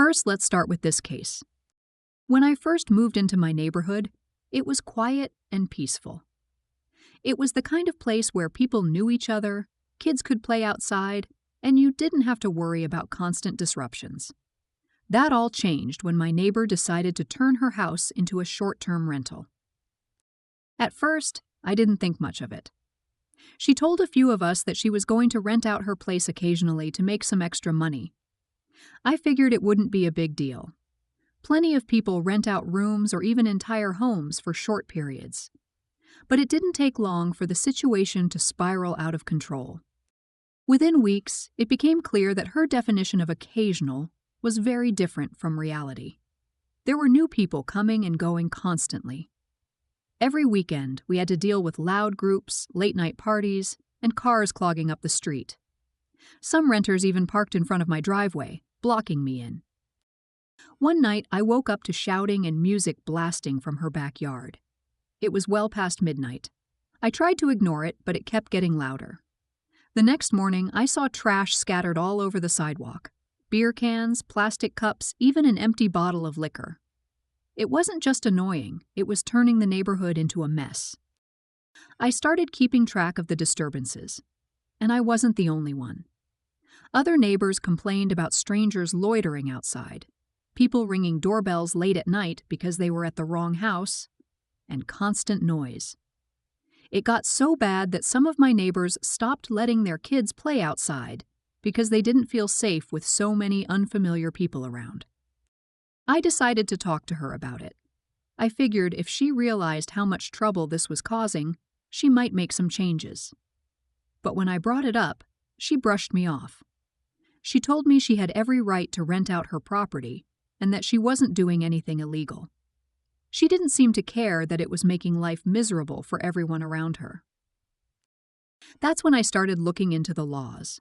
First, let's start with this case. When I first moved into my neighborhood, it was quiet and peaceful. It was the kind of place where people knew each other, kids could play outside, and you didn't have to worry about constant disruptions. That all changed when my neighbor decided to turn her house into a short-term rental. At first, I didn't think much of it. She told a few of us that she was going to rent out her place occasionally to make some extra money. I figured it wouldn't be a big deal. Plenty of people rent out rooms or even entire homes for short periods. But it didn't take long for the situation to spiral out of control. Within weeks, it became clear that her definition of occasional was very different from reality. There were new people coming and going constantly. Every weekend, we had to deal with loud groups, late-night parties, and cars clogging up the street. Some renters even parked in front of my driveway, blocking me in. One night, I woke up to shouting and music blasting from her backyard. It was well past midnight. I tried to ignore it, but it kept getting louder. The next morning, I saw trash scattered all over the sidewalk. Beer cans, plastic cups, even an empty bottle of liquor. It wasn't just annoying, it was turning the neighborhood into a mess. I started keeping track of the disturbances, and I wasn't the only one. Other neighbors complained about strangers loitering outside, people ringing doorbells late at night because they were at the wrong house, and constant noise. It got so bad that some of my neighbors stopped letting their kids play outside because they didn't feel safe with so many unfamiliar people around. I decided to talk to her about it. I figured if she realized how much trouble this was causing, she might make some changes. But when I brought it up, she brushed me off. She told me she had every right to rent out her property and that she wasn't doing anything illegal. She didn't seem to care that it was making life miserable for everyone around her. That's when I started looking into the laws.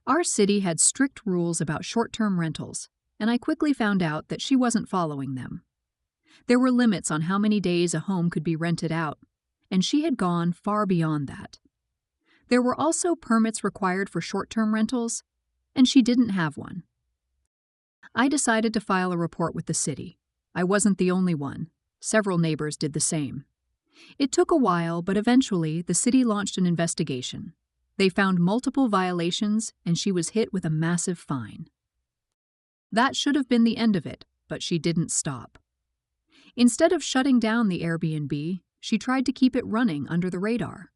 Our city had strict rules about short-term rentals, and I quickly found out that she wasn't following them. There were limits on how many days a home could be rented out, and she had gone far beyond that. There were also permits required for short-term rentals, and she didn't have one. I decided to file a report with the city. I wasn't the only one. Several neighbors did the same. It took a while, but eventually the city launched an investigation. They found multiple violations, and she was hit with a massive fine. That should have been the end of it, but she didn't stop. Instead of shutting down the Airbnb, she tried to keep it running under the radar.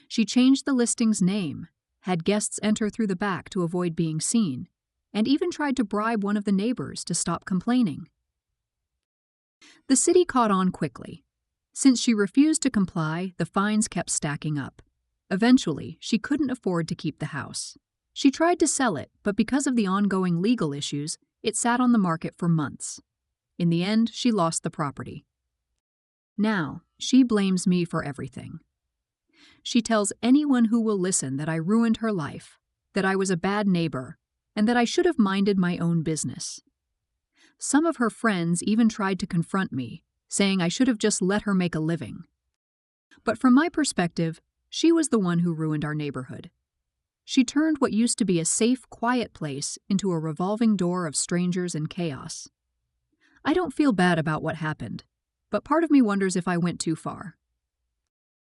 She changed the listing's name, had guests enter through the back to avoid being seen, and even tried to bribe one of the neighbors to stop complaining. The city caught on quickly. Since she refused to comply, the fines kept stacking up. Eventually, she couldn't afford to keep the house. She tried to sell it, but because of the ongoing legal issues, it sat on the market for months. In the end, she lost the property. Now, she blames me for everything. She tells anyone who will listen that I ruined her life, that I was a bad neighbor, and that I should have minded my own business. Some of her friends even tried to confront me, saying I should have just let her make a living. But from my perspective, she was the one who ruined our neighborhood. She turned what used to be a safe, quiet place into a revolving door of strangers and chaos. I don't feel bad about what happened, but part of me wonders if I went too far.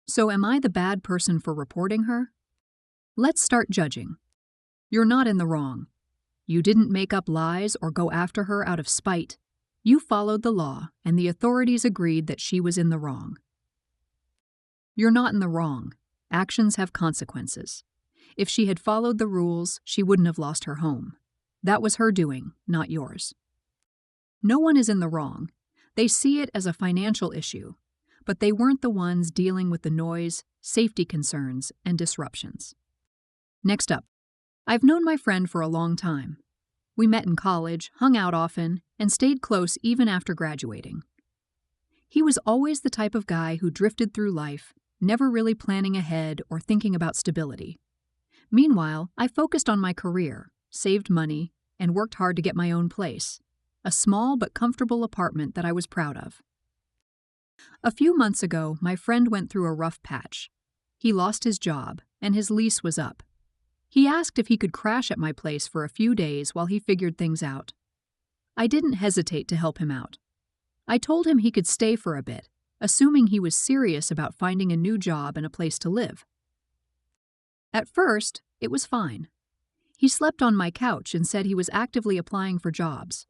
So am I the bad person for reporting her? Let's start judging. You're not in the wrong. You didn't make up lies or go after her out of spite. You followed the law, and the authorities agreed that she was in the wrong. You're not in the wrong. Actions have consequences. If she had followed the rules, she wouldn't have lost her home. That was her doing, not yours. No one is in the wrong. They see it as a financial issue, but they weren't the ones dealing with the noise, safety concerns, and disruptions. Next up, I've known my friend for a long time. We met in college, hung out often, and stayed close even after graduating. He was always the type of guy who drifted through life, never really planning ahead or thinking about stability. Meanwhile, I focused on my career, saved money, and worked hard to get my own place, a small but comfortable apartment that I was proud of. A few months ago, my friend went through a rough patch. He lost his job, and his lease was up. He asked if he could crash at my place for a few days while he figured things out. I didn't hesitate to help him out. I told him he could stay for a bit, assuming he was serious about finding a new job and a place to live. At first, it was fine. He slept on my couch and said he was actively applying for jobs.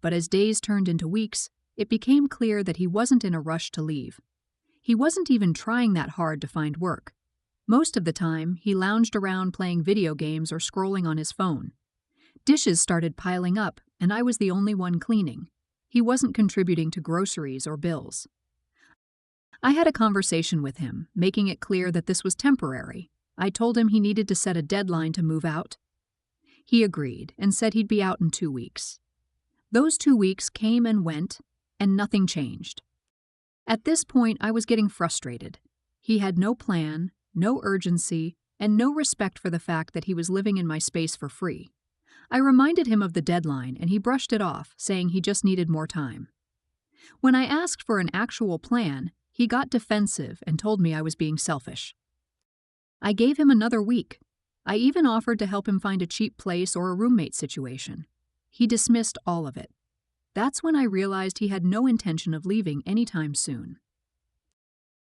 But as days turned into weeks, it became clear that he wasn't in a rush to leave. He wasn't even trying that hard to find work. Most of the time, he lounged around playing video games or scrolling on his phone. Dishes started piling up, and I was the only one cleaning. He wasn't contributing to groceries or bills. I had a conversation with him, making it clear that this was temporary. I told him he needed to set a deadline to move out. He agreed and said he'd be out in 2 weeks. Those 2 weeks came and went, and nothing changed. At this point, I was getting frustrated. He had no plan, no urgency, and no respect for the fact that he was living in my space for free. I reminded him of the deadline, and he brushed it off, saying he just needed more time. When I asked for an actual plan, he got defensive and told me I was being selfish. I gave him another week. I even offered to help him find a cheap place or a roommate situation. He dismissed all of it. That's when I realized he had no intention of leaving anytime soon.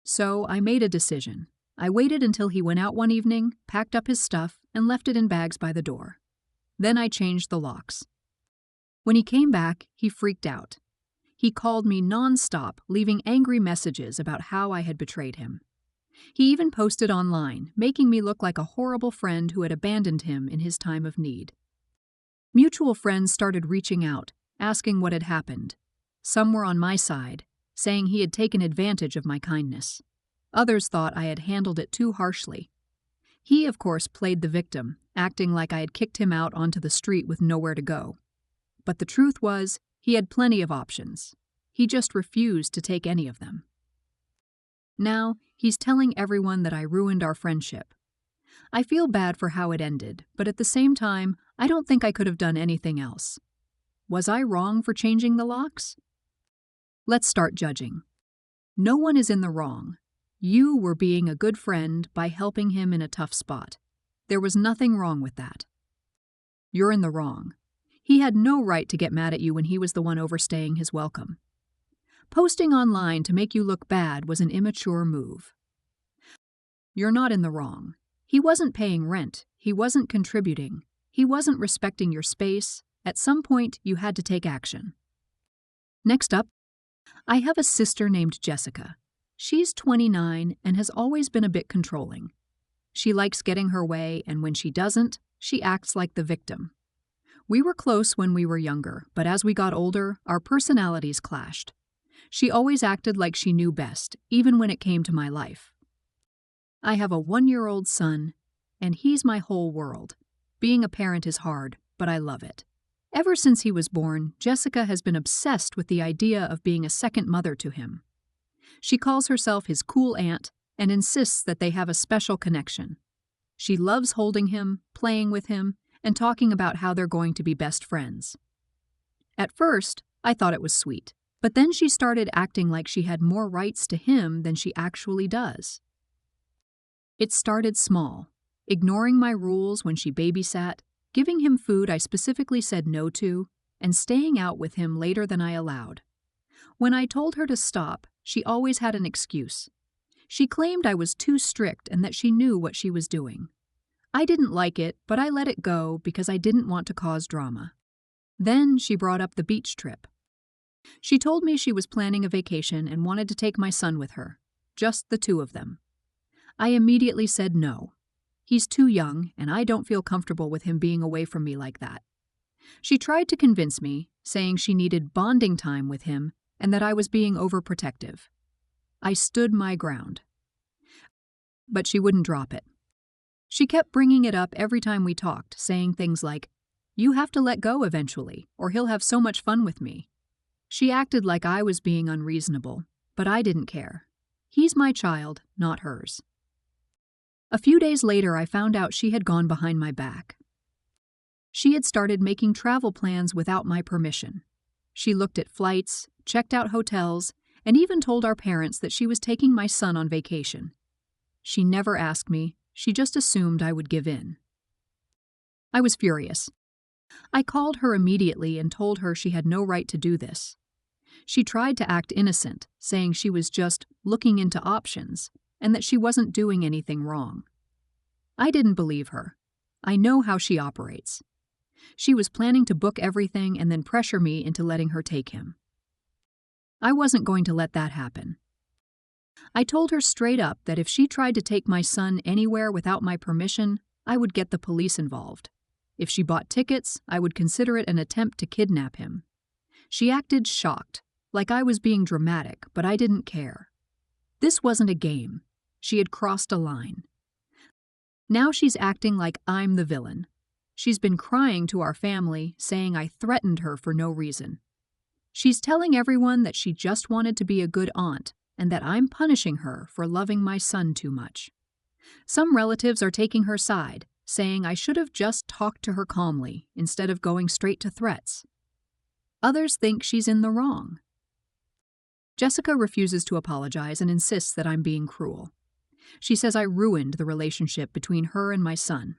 So I made a decision. I waited until he went out one evening, packed up his stuff, and left it in bags by the door. Then I changed the locks. When he came back, he freaked out. He called me nonstop, leaving angry messages about how I had betrayed him. He even posted online, making me look like a horrible friend who had abandoned him in his time of need. Mutual friends started reaching out, asking what had happened. Some were on my side, saying he had taken advantage of my kindness. Others thought I had handled it too harshly. He, of course, played the victim, acting like I had kicked him out onto the street with nowhere to go. But the truth was, he had plenty of options. He just refused to take any of them. Now, he's telling everyone that I ruined our friendship. I feel bad for how it ended, but at the same time, I don't think I could have done anything else. Was I wrong for changing the locks? Let's start judging. No one is in the wrong. You were being a good friend by helping him in a tough spot. There was nothing wrong with that. You're in the wrong. He had no right to get mad at you when he was the one overstaying his welcome. Posting online to make you look bad was an immature move. You're not in the wrong. He wasn't paying rent. He wasn't contributing. He wasn't respecting your space. At some point, you had to take action. Next up, I have a sister named Jessica. She's 29 and has always been a bit controlling. She likes getting her way, and when she doesn't, she acts like the victim. We were close when we were younger, but as we got older, our personalities clashed. She always acted like she knew best, even when it came to my life. I have a 1-year-old son, and he's my whole world. Being a parent is hard, but I love it. Ever since he was born, Jessica has been obsessed with the idea of being a second mother to him. She calls herself his cool aunt and insists that they have a special connection. She loves holding him, playing with him, and talking about how they're going to be best friends. At first, I thought it was sweet, but then she started acting like she had more rights to him than she actually does. It started small, ignoring my rules when she babysat, giving him food I specifically said no to, and staying out with him later than I allowed. When I told her to stop, she always had an excuse. She claimed I was too strict and that she knew what she was doing. I didn't like it, but I let it go because I didn't want to cause drama. Then she brought up the beach trip. She told me she was planning a vacation and wanted to take my son with her, just the two of them. I immediately said no. He's too young, and I don't feel comfortable with him being away from me like that. She tried to convince me, saying she needed bonding time with him and that I was being overprotective. I stood my ground. But she wouldn't drop it. She kept bringing it up every time we talked, saying things like, "You have to let go eventually, or he'll have so much fun with me." She acted like I was being unreasonable, but I didn't care. He's my child, not hers. A few days later, I found out she had gone behind my back. She had started making travel plans without my permission. She looked at flights, checked out hotels, and even told our parents that she was taking my son on vacation. She never asked me, she just assumed I would give in. I was furious. I called her immediately and told her she had no right to do this. She tried to act innocent, saying she was just looking into options and that she wasn't doing anything wrong. I didn't believe her. I know how she operates. She was planning to book everything and then pressure me into letting her take him. I wasn't going to let that happen. I told her straight up that if she tried to take my son anywhere without my permission, I would get the police involved. If she bought tickets, I would consider it an attempt to kidnap him. She acted shocked, like I was being dramatic, but I didn't care. This wasn't a game. She had crossed a line. Now she's acting like I'm the villain. She's been crying to our family, saying I threatened her for no reason. She's telling everyone that she just wanted to be a good aunt and that I'm punishing her for loving my son too much. Some relatives are taking her side, saying I should have just talked to her calmly instead of going straight to threats. Others think she's in the wrong. Jessica refuses to apologize and insists that I'm being cruel. She says I ruined the relationship between her and my son.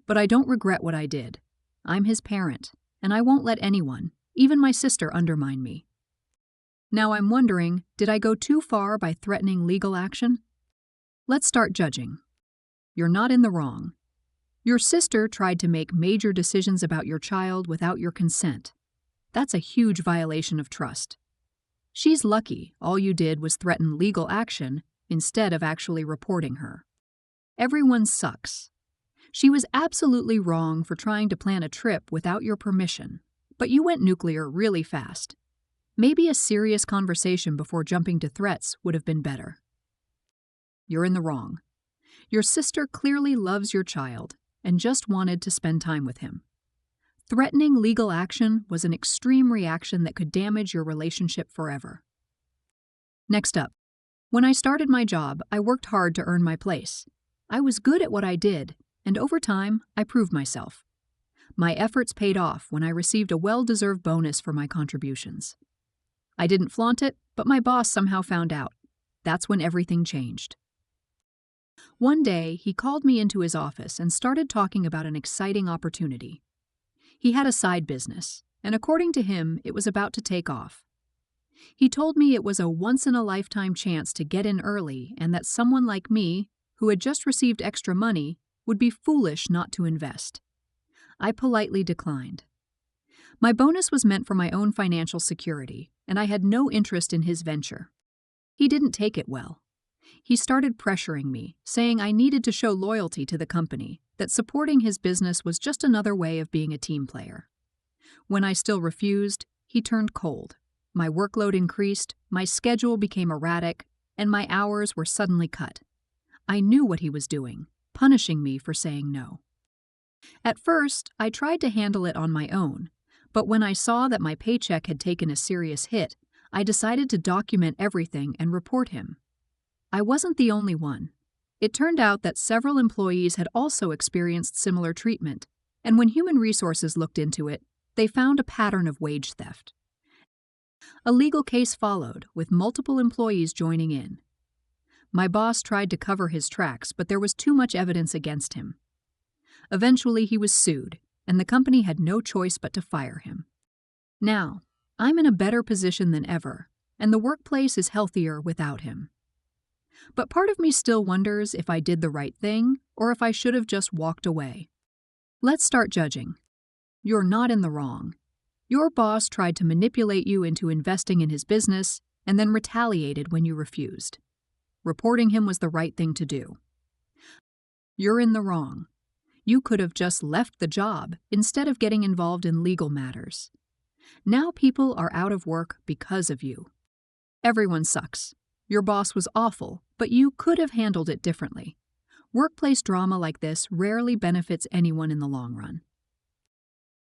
But I don't regret what I did. I'm his parent, and I won't let anyone, even my sister, undermine me. Now I'm wondering, did I go too far by threatening legal action? Let's start judging. You're not in the wrong. Your sister tried to make major decisions about your child without your consent. That's a huge violation of trust. She's lucky all you did was threaten legal action instead of actually reporting her. Everyone sucks. She was absolutely wrong for trying to plan a trip without your permission, but you went nuclear really fast. Maybe a serious conversation before jumping to threats would have been better. You're in the wrong. Your sister clearly loves your child and just wanted to spend time with him. Threatening legal action was an extreme reaction that could damage your relationship forever. Next up, when I started my job, I worked hard to earn my place. I was good at what I did, and over time, I proved myself. My efforts paid off when I received a well-deserved bonus for my contributions. I didn't flaunt it, but my boss somehow found out. That's when everything changed. One day, he called me into his office and started talking about an exciting opportunity. He had a side business, and according to him, it was about to take off. He told me it was a once-in-a-lifetime chance to get in early and that someone like me, who had just received extra money, would be foolish not to invest. I politely declined. My bonus was meant for my own financial security, and I had no interest in his venture. He didn't take it well. He started pressuring me, saying I needed to show loyalty to the company, that supporting his business was just another way of being a team player. When I still refused, he turned cold. My workload increased, my schedule became erratic, and my hours were suddenly cut. I knew what he was doing, punishing me for saying no. At first, I tried to handle it on my own, but when I saw that my paycheck had taken a serious hit, I decided to document everything and report him. I wasn't the only one. It turned out that several employees had also experienced similar treatment, and when Human Resources looked into it, they found a pattern of wage theft. A legal case followed, with multiple employees joining in. My boss tried to cover his tracks, but there was too much evidence against him. Eventually, he was sued, and the company had no choice but to fire him. Now, I'm in a better position than ever, and the workplace is healthier without him. But part of me still wonders if I did the right thing, or if I should have just walked away. Let's start judging. You're not in the wrong. Your boss tried to manipulate you into investing in his business and then retaliated when you refused. Reporting him was the right thing to do. You're in the wrong. You could have just left the job instead of getting involved in legal matters. Now people are out of work because of you. Everyone sucks. Your boss was awful, but you could have handled it differently. Workplace drama like this rarely benefits anyone in the long run.